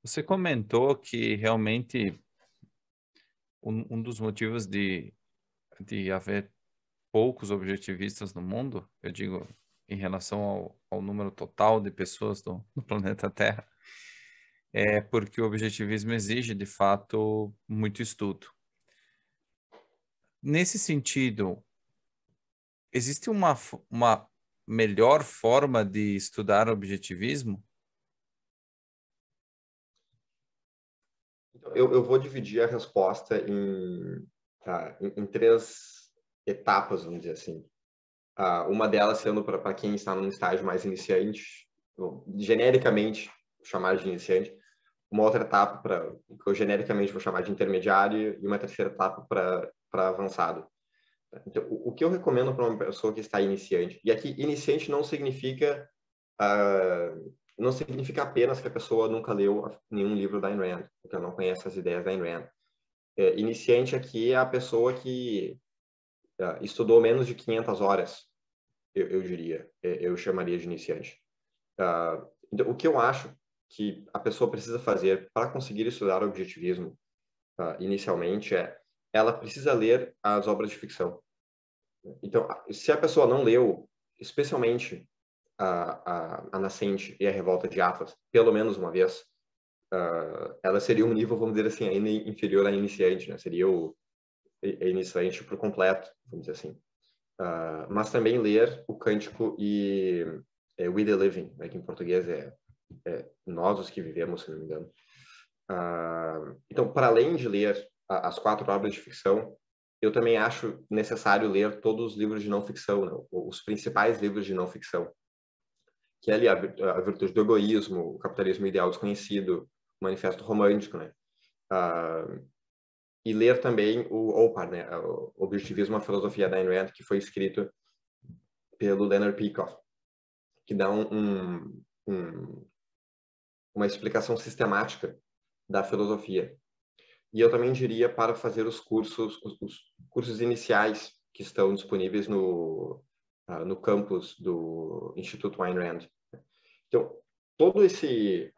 Você comentou que realmente um dos motivos de haver poucos objetivistas no mundo, eu digo em relação ao número total de pessoas no planeta Terra, é porque o objetivismo exige, de fato, muito estudo. Nesse sentido, existe uma melhor forma de estudar objetivismo? Então, eu vou dividir a resposta em três etapas, vamos dizer assim. Uma delas sendo para quem está num estágio mais iniciante, genericamente chamar de iniciante, uma outra etapa que eu genericamente vou chamar de intermediário e uma terceira etapa para avançado. Então, o que eu recomendo para uma pessoa que está iniciante, e aqui iniciante não significa apenas que a pessoa nunca leu nenhum livro da Ayn Rand, porque ela não conhece as ideias da Ayn Rand. Iniciante aqui é a pessoa que estudou menos de 500 horas, eu diria, eu chamaria de iniciante. Então, o que eu acho que a pessoa precisa fazer para conseguir estudar o objetivismo inicialmente ela precisa ler as obras de ficção. Então, se a pessoa não leu, especialmente a Nascente e a Revolta de Atlas, pelo menos uma vez, ela seria um nível, vamos dizer assim, ainda inferior a iniciante, né? Seria o iniciante por completo, vamos dizer assim. Mas também ler o Cântico e We the Living, né? Que em português é Nós os que Vivemos, se não me engano. Então, para além de ler as 4 obras de ficção, eu também acho necessário ler todos os livros de não ficção, né? Os principais livros de não ficção, que é ali a Virtude do Egoísmo, o Capitalismo Ideal Desconhecido, o Manifesto Romântico, né? E ler também o OPAR, né? O Objetivismo, a Filosofia da Ayn Rand, que foi escrito pelo Leonard Peikoff, que dá uma explicação sistemática da filosofia. E eu também diria para fazer os cursos iniciais que estão disponíveis no campus do Instituto Ayn Rand. Então, todo esse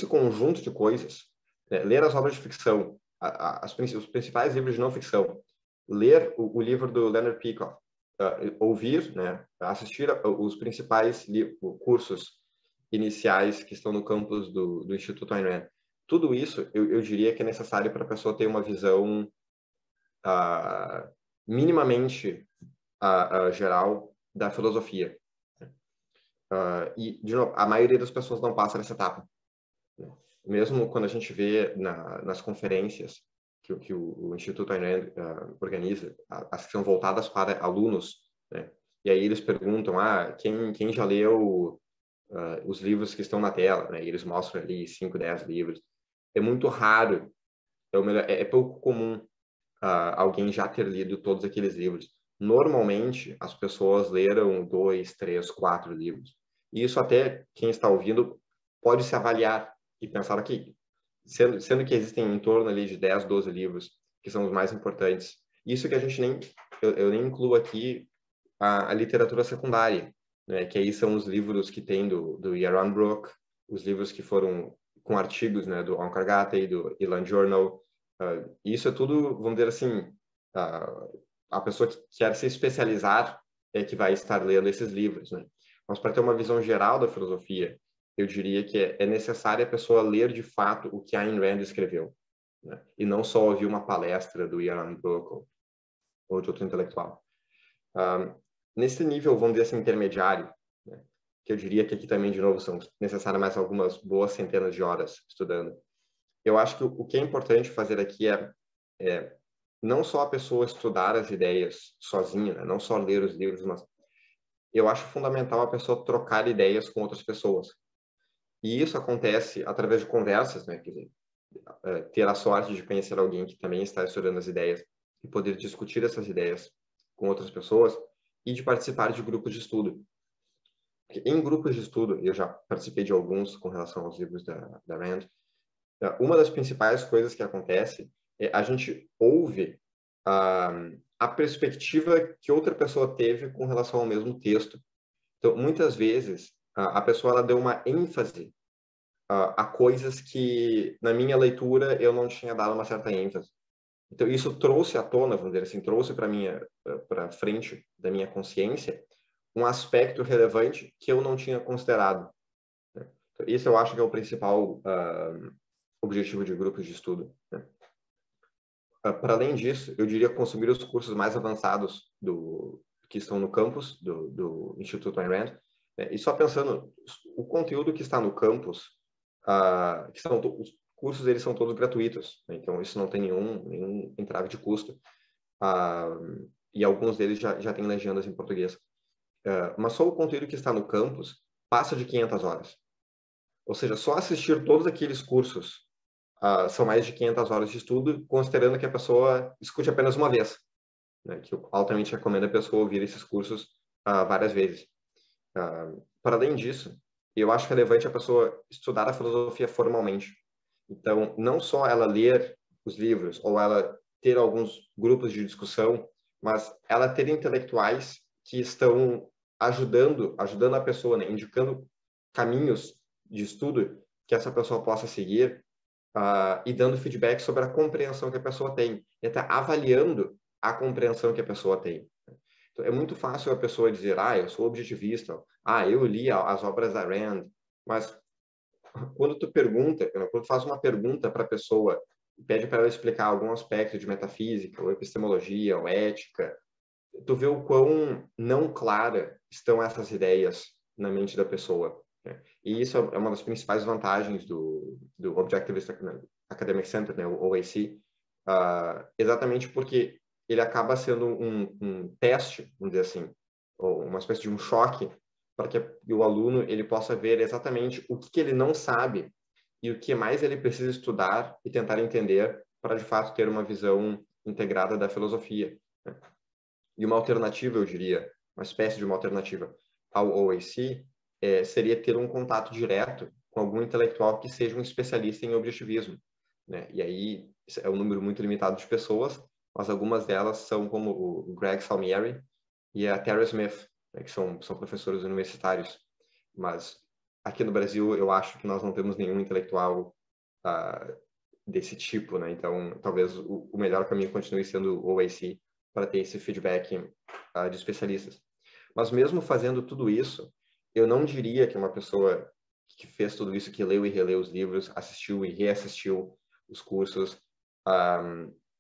conjunto de coisas, né, ler as obras de ficção, os principais livros de não ficção, ler o livro do Leonard Peikoff, ouvir, né, assistir os principais cursos iniciais que estão no campus do Instituto Ayn Rand. Tudo isso, eu diria que é necessário para a pessoa ter uma visão minimamente geral da filosofia. E, de novo, a maioria das pessoas não passa nessa etapa. Mesmo quando a gente vê nas conferências que o Instituto Ayn Rand organiza, as que são voltadas para alunos, né? E aí eles perguntam, quem já leu os livros que estão na tela, né? E eles mostram ali 5, 10 livros. É muito raro, é pouco comum alguém já ter lido todos aqueles livros. Normalmente, as pessoas leram 2, 3, 4 livros. E isso até quem está ouvindo pode se avaliar e pensar aqui, sendo que existem em torno ali de 10, 12 livros que são os mais importantes. Isso que a gente eu nem incluo aqui a literatura secundária, né? Que aí são os livros que tem do Yaron Brook, os livros que foram com artigos, né, do Onkar Ghate, do Elan Journal. Isso é tudo, vamos dizer assim, a pessoa que quer se especializar é que vai estar lendo esses livros, né? Mas para ter uma visão geral da filosofia, eu diria que é necessário a pessoa ler de fato o que a Ayn Rand escreveu, né? E não só ouvir uma palestra do Yaron Brook ou de outro intelectual. Nesse nível, vamos dizer assim, intermediário, né, que eu diria que aqui também, de novo, são necessárias mais algumas boas centenas de horas estudando. Eu acho que o que é importante fazer aqui é não só a pessoa estudar as ideias sozinha, né, não só ler os livros, mas eu acho fundamental a pessoa trocar ideias com outras pessoas. E isso acontece através de conversas, né, quer dizer, ter a sorte de conhecer alguém que também está estudando as ideias e poder discutir essas ideias com outras pessoas e de participar de grupos de estudo. Em grupos de estudo, eu já participei de alguns com relação aos livros da Rand, uma das principais coisas que acontece é a gente ouve a perspectiva que outra pessoa teve com relação ao mesmo texto. Então, muitas vezes, a pessoa ela deu uma ênfase a coisas que, na minha leitura, eu não tinha dado uma certa ênfase. Então, isso trouxe à tona, vamos dizer assim, trouxe para frente da minha consciência um aspecto relevante que eu não tinha considerado. Né? Então, isso eu acho que é o principal objetivo de grupos de estudo. Né? Para além disso, eu diria consumir os cursos mais avançados que estão no campus do Instituto Ayn Rand. Né? E só pensando, o conteúdo que está no campus, os cursos eles são todos gratuitos, né? Então isso não tem nenhum entrave de custo, e alguns deles já têm legendas em português. Mas só o conteúdo que está no campus passa de 500 horas. Ou seja, só assistir todos aqueles cursos são mais de 500 horas de estudo, considerando que a pessoa escute apenas uma vez, né? Que eu altamente recomendo a pessoa ouvir esses cursos várias vezes. Para além disso, eu acho relevante a pessoa estudar a filosofia formalmente. Então, não só ela ler os livros ou ela ter alguns grupos de discussão, mas ela ter intelectuais que estão ajudando a pessoa, né? Indicando caminhos de estudo que essa pessoa possa seguir, e dando feedback sobre a compreensão que a pessoa tem, e até avaliando a compreensão que a pessoa tem. Então, é muito fácil a pessoa dizer, eu sou objetivista, eu li as obras da Rand, mas quando tu faz uma pergunta para a pessoa, pede para ela explicar algum aspecto de metafísica, ou epistemologia, ou ética, tu vê o quão não clara estão essas ideias na mente da pessoa. Né? E isso é uma das principais vantagens do Objectivist Academic Center, né, o OAC, exatamente porque ele acaba sendo um teste, vamos dizer assim, ou uma espécie de um choque, para que o aluno ele possa ver exatamente o que ele não sabe e o que mais ele precisa estudar e tentar entender para, de fato, ter uma visão integrada da filosofia. Né? E uma alternativa, eu diria, uma espécie de uma alternativa ao OAC, seria ter um contato direto com algum intelectual que seja um especialista em objetivismo. Né? E aí é um número muito limitado de pessoas, mas algumas delas são como o Greg Salmieri e a Tara Smith, né? Que são professores universitários. Mas aqui no Brasil, eu acho que nós não temos nenhum intelectual desse tipo. Né? Então, talvez o melhor caminho continue sendo o OAC, para ter esse feedback de especialistas. Mas mesmo fazendo tudo isso, eu não diria que uma pessoa que fez tudo isso, que leu e releu os livros, assistiu e reassistiu os cursos,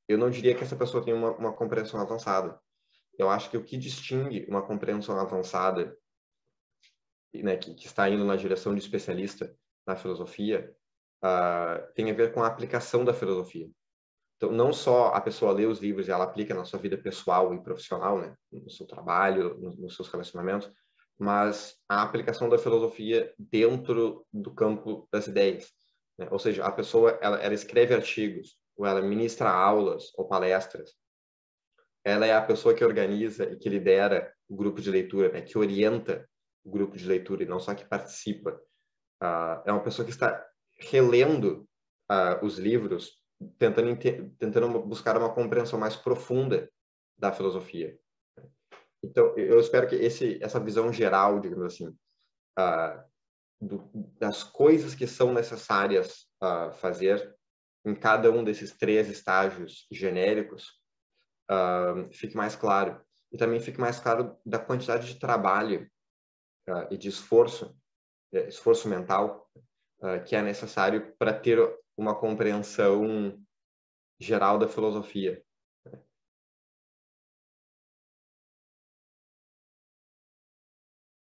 eu não diria que essa pessoa tem uma compreensão avançada. Eu acho que o que distingue uma compreensão avançada, né, que está indo na direção de especialista na filosofia, tem a ver com a aplicação da filosofia. Então, não só a pessoa lê os livros e ela aplica na sua vida pessoal e profissional, né, no seu trabalho, nos seus relacionamentos, mas a aplicação da filosofia dentro do campo das ideias. Né? Ou seja, a pessoa ela escreve artigos, ou ela ministra aulas ou palestras. Ela é a pessoa que organiza e que lidera o grupo de leitura, né, que orienta o grupo de leitura e não só que participa. É uma pessoa que está relendo os livros, tentando buscar uma compreensão mais profunda da filosofia. Então, eu espero que essa visão geral, digamos assim, das coisas que são necessárias fazer em cada um desses 3 estágios genéricos, fique mais claro. E também fique mais claro da quantidade de trabalho e de esforço mental, que é necessário para ter uma compreensão geral da filosofia.